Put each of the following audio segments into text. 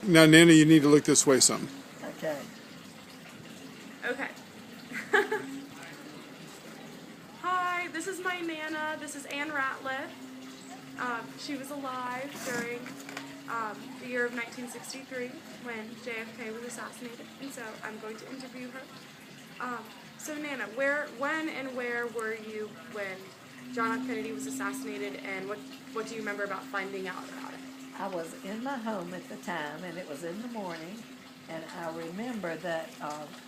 Now, Nana, you need to look this way some. Okay. Okay. Hi, this is my Nana. This is Ann Ratliff. She was alive during the year of 1963 when JFK was assassinated, and so I'm going to interview her. So Nana, when and where were you when John F. Kennedy was assassinated, and what do you remember about finding out about it? I was in my home at the time, and it was in the morning, and I remember that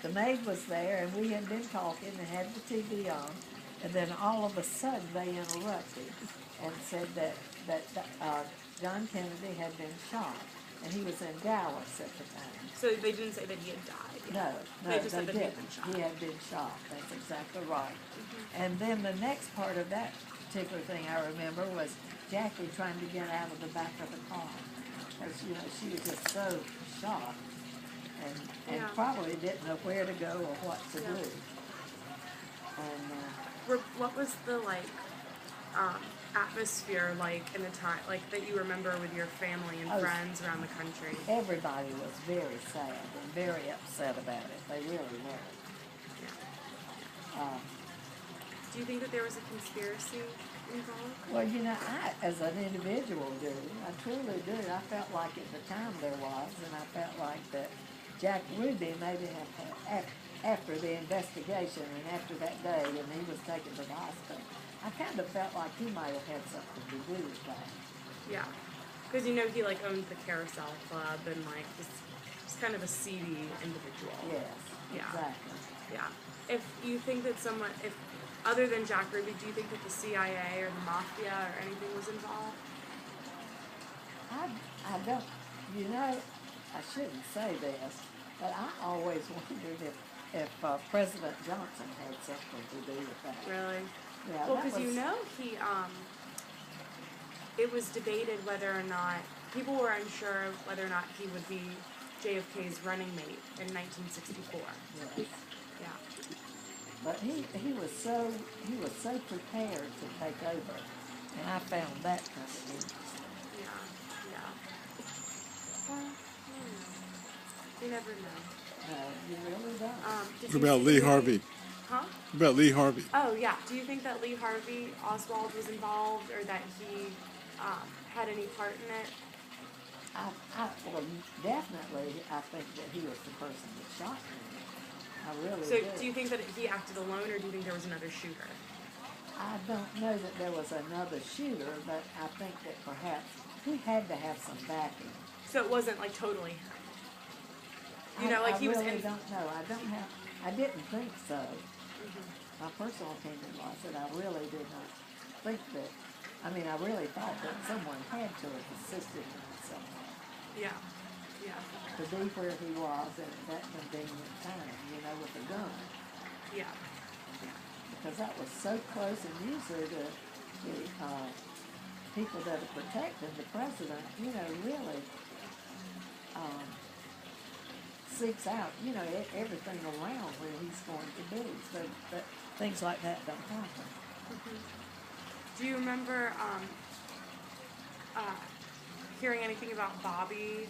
the maid was there, and we had been talking and had the TV on, and then all of a sudden they interrupted and said that John Kennedy had been shot, and he was in Dallas at the time. So they didn't say that he had died. No, They just said they that he had didn't. been shot. He had been shot. That's exactly right. And then the next part of that particular thing I remember was Jackie trying to get out of the back of the car. Because, she was just so shocked and Yeah. probably didn't know where to go or what to Yeah. do. And What was the atmosphere like in the time that you remember with your family and friends around the country? everybody was very sad and very upset about it. They really were. Yeah. Do you think that there was a conspiracy involved? Well, I, as an individual, do. I truly do. I felt like at the time there was, and I felt like that Jack Ruby maybe had, after the investigation and after that day, and he was taken to the hospital, I kind of felt like he might have had something to do with that. Yeah, because he owned the Carousel Club and just kind of a seedy individual. Yes, Yeah. exactly. Yeah. If you think that other than Jack Ruby, do you think that the CIA or the Mafia or anything was involved? I don't, I shouldn't say this, but I always wondered if President Johnson had something to do with that. Really? Yeah, Well, because he, it was debated whether or not, people were unsure of whether or not he would be JFK's running mate in 1964. Yes. Yeah. But he was so prepared to take over, and I found that kind of interesting. Yeah. Well, you never know. No, you really don't. Did What you about see Lee the movie? Harvey? Huh? What about Lee Harvey? Oh, yeah. Do you think that Lee Harvey Oswald was involved, or that he had any part in it? Well, definitely, I think that he was the person that shot me. I really So, do. do you think that he acted alone, or do you think there was another shooter? I don't know that there was another shooter, but I think that perhaps he had to have some backing. So it wasn't totally him. I he was really in. don't know. I didn't think so. My personal opinion was that I really did not think that. I really thought that someone had to have assisted him in some way Yeah. to be where he was at that convenient time, with a gun. Yeah. Because that was so close, and usually the people that are protecting the president, really seeks out, everything around where he's going to be, so that things like that don't happen. Do you remember hearing anything about Bobby?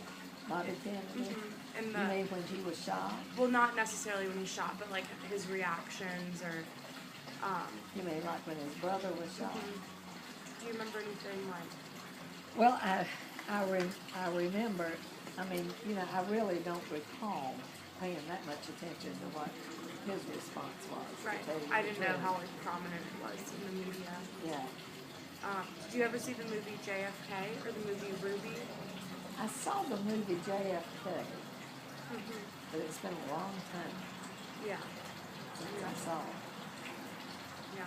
Bobby Kennedy? And You mean when he was shot? well, not necessarily when he shot, but his reactions or. You mean like when his brother was shot? Do you remember anything like? Well, I remember. I really don't recall paying that much attention to what his response was. Right. I didn't know how prominent it was in the media. Yeah. Did you ever see the movie JFK or the movie Ruby? I saw the movie JFK, but it's been a long time Yeah. since I saw it. Yeah.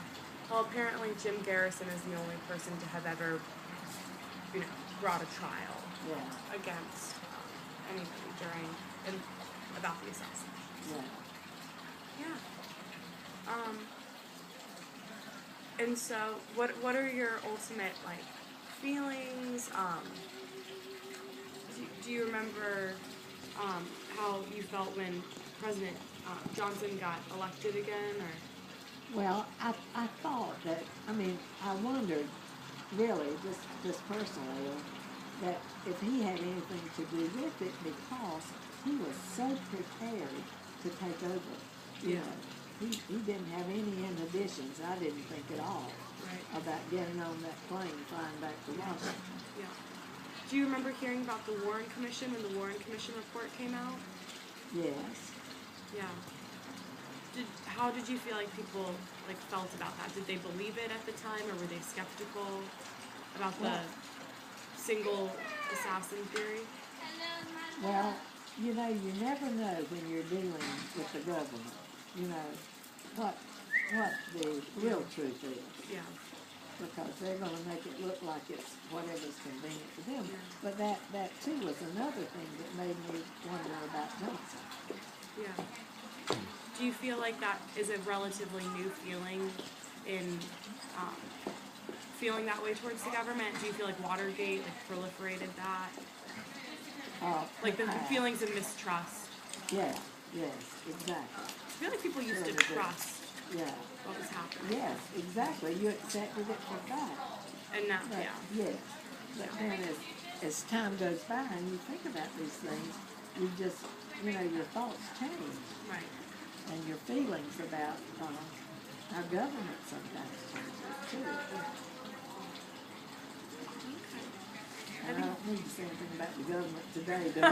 Well, apparently Jim Garrison is the only person to have ever, brought a trial Yeah. against anybody about the assassination. Yeah. Yeah. And so, what are your ultimate feelings? Do you remember how you felt when President Johnson got elected again, or? Well, I thought that, I wondered, really, just personally, that if he had anything to do with it, because he was so prepared to take over. You know, he didn't have any inhibitions, I didn't think at all, about getting on that plane flying back to Washington. Yeah. Do you remember hearing about the Warren Commission when the Warren Commission report came out? Yes. Yeah. How did you feel like people felt about that? Did they believe it at the time, or were they skeptical about the single assassin theory? Well, you know, you never know when you're dealing with the government, you know, what the real truth is. Yeah. Because they're going to make it look like it's whatever's convenient for them. Yeah. But that too was another thing that made me wonder about Johnson. Yeah. Do you feel like that is a relatively new feeling in feeling that way towards the government? Do you feel like Watergate proliferated that? The feelings of mistrust. Yeah, yes, exactly. I feel like people used to trust what was happening. Yes, exactly. You accepted it for fact. And now, But, yes. But then as time goes by and you think about these things, you just, you know, your thoughts change. Right. And your feelings about how government sometimes changes too. And I don't need to say anything about the government today, do I?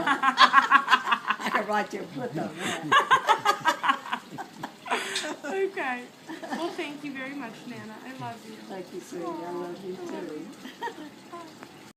I can write you a book on that. Okay. Well, thank you very much, Nana. I love you. Thank you, sweetie. I love you too.